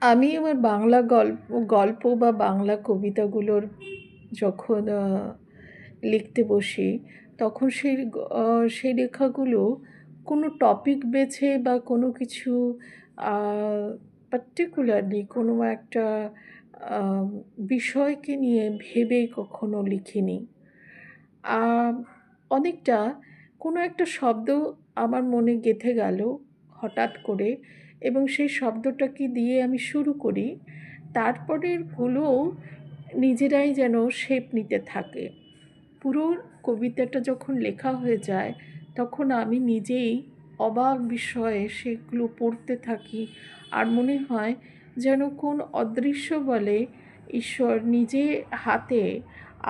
আমি আমার বাংলা গল্প বা বাংলা কবিতাগুলোর যখন লিখতে বসি, তখন সেই লেখাগুলো কোনো টপিক বেছে বা কোনো কিছু পার্টিকুলারলি কোনো একটা বিষয়কে নিয়ে ভেবে কখনো লিখিনি। অনেকটা কোনো একটা শব্দ আমার মনে গেঁথে গেল হঠাৎ করে, এবং সেই শব্দটাকে দিয়ে আমি শুরু করি। তারপরেরগুলোও নিজেরাই যেন শেপ নিতে থাকে। পুরো কবিতাটা যখন লেখা হয়ে যায়, তখন আমি নিজেই অবাক বিস্ময়ে সেগুলো পড়তে থাকি। আর মনে হয় যেন কোন অদৃশ্য বলে ঈশ্বর নিজে হাতে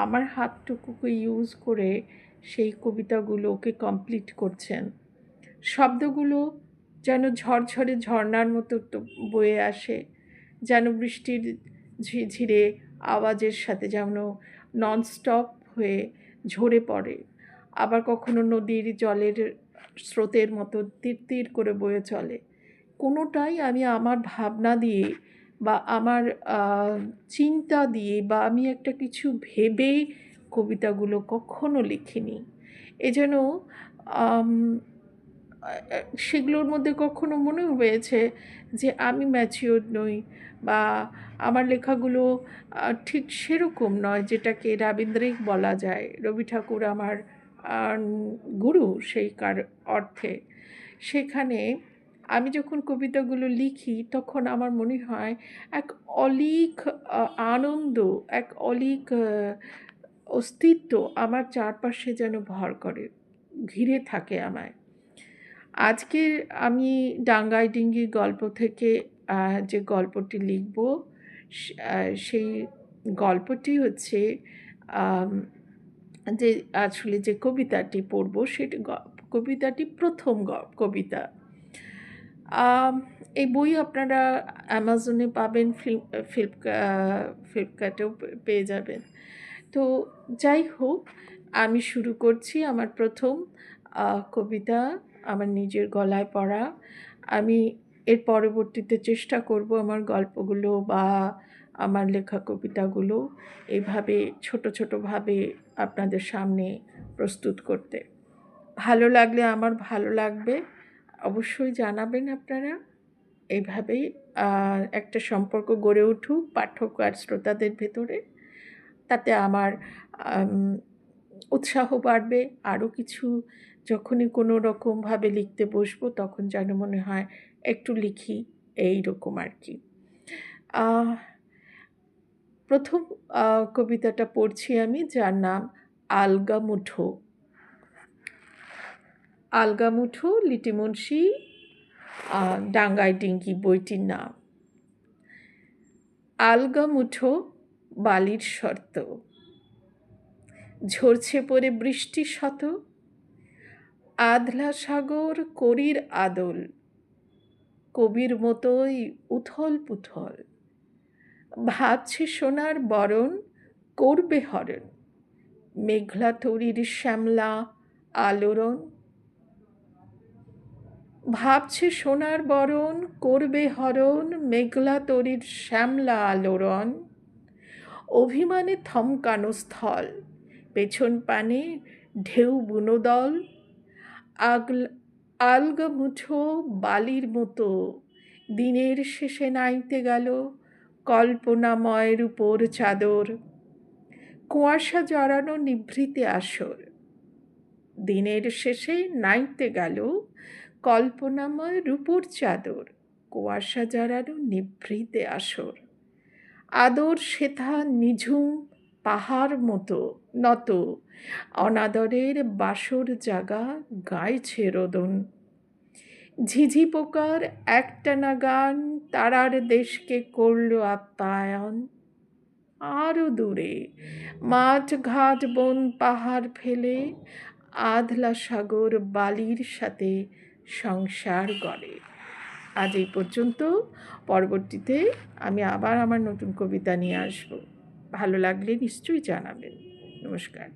আমার হাতটুকুকে ইউজ করে সেই কবিতাগুলোকে কমপ্লিট করছেন। শব্দগুলো যেন ঝরঝরে ঝর্ণার মতো বয়ে আসে, যেন বৃষ্টির ঝিরঝিরে আওয়াজের সাথে যেন ননস্টপ হয়ে ঝরে পড়ে। আবার কখনো নদীর জলের স্রোতের মতো তীর তীর করে বয়ে চলে। কোনোটাই আমি আমার ভাবনা দিয়ে বা আমার চিন্তা দিয়ে বা আমি একটা কিছু ভেবে কবিতাগুলো কখনো লিখিনি। এজন্য সেগুলোর মধ্যে কখনো মনে হয়েছে যে আমি ম্যাচিওর নই, বা আমার লেখাগুলো ঠিক সেরকম নয় যেটাকে রাবীন্দ্রিক বলা যায়। রবি ঠাকুর আমার গুরু সেই অর্থে। সেখানে আমি যখন কবিতাগুলো লিখি, তখন আমার মনে হয় এক অলীক আনন্দ, এক অলীক অস্তিত্ব আমার চারপাশে যেন ভর করে, ঘিরে থাকে আমায়। আজকে আমি ডাঙ্গায় ডিঙ্গির গল্প থেকে যে গল্পটি লিখব, সেই গল্পটি হচ্ছে যে আসলে যে কবিতাটি পড়ব সেটি কবিতাটি প্রথম কবিতা। এই বই আপনারা অ্যামাজনে পাবেন, ফ্লিপকার্টেও পেয়ে যাবেন। তো যাই হোক, আমি শুরু করছি আমার প্রথম কবিতা, আমার নিজের গলায় পড়া। আমি এর পরবর্তীতে চেষ্টা করব আমার গল্পগুলো বা আমার লেখা কবিতাগুলো এইভাবে ছোট ছোটোভাবে আপনাদের সামনে প্রস্তুত করতে। ভালো লাগলে আমার ভালো লাগবে, অবশ্যই জানাবেন আপনারা। এইভাবেই একটা সম্পর্ক গড়ে উঠুক পাঠক আর শ্রোতাদের ভেতরে। তাতে আমার উৎসাহ বাড়বে। আরও কিছু যখনই কোনো রকমভাবে লিখতে বসবো, তখন যেন মনে হয় একটু লিখি, এই রকম আর কি। প্রথম কবিতাটা পড়ছি আমি, যার নাম আলগা মুঠো। আলগা মুঠো লিটি মুন্সি ডাঙ্গায় ডিঙ্গি বইটির নাম। আলগা মুঠো বালির শর্ত, ঝরছে পড়ে বৃষ্টি শত, আধলা সাগর করির আদল, কবির মতোই উথল পুথল, ভাবছে সোনার বরণ করবে হরণ, মেঘলা তরীর শ্যামলা আলোড়ন, ভাবছে সোনার বরণ করবে হরণ, মেঘলা তরীর শ্যামলা আলোড়ন, অভিমানে থমকানো স্থল, পেছন পানে ঢেউ বুনোদল, আলগা মুঠো বালির মতো দিনের শেষে নাইতে গেল কল্পনাময়ের উপর চাদর, কুয়াশা জড়ানো নিভৃতে আসর। দিনের শেষে নাইতে গেল কল্পনাময় রূপোর চাদর, কুয়াশা জড়ানো নিভৃতে আসর। আদর সেথা নিঝুম পাহাড় মতো নত, অনাদরের বাসর জাগা গাইছে রোদন। ঝিঝি পোকার একটানা গান তারার দেশকে করল আপ্যায়ন। আরও দূরে মাঠ ঘাট বন পাহাড় ফেলে আধলা সাগর বালির সাথে সংসার গড়ে। আজ এই পর্যন্ত। পরবর্তীতে আমি আবার আমার নতুন কবিতা নিয়ে আসব। ভালো লাগলে নিশ্চয়ই জানাবেন। নমস্কার।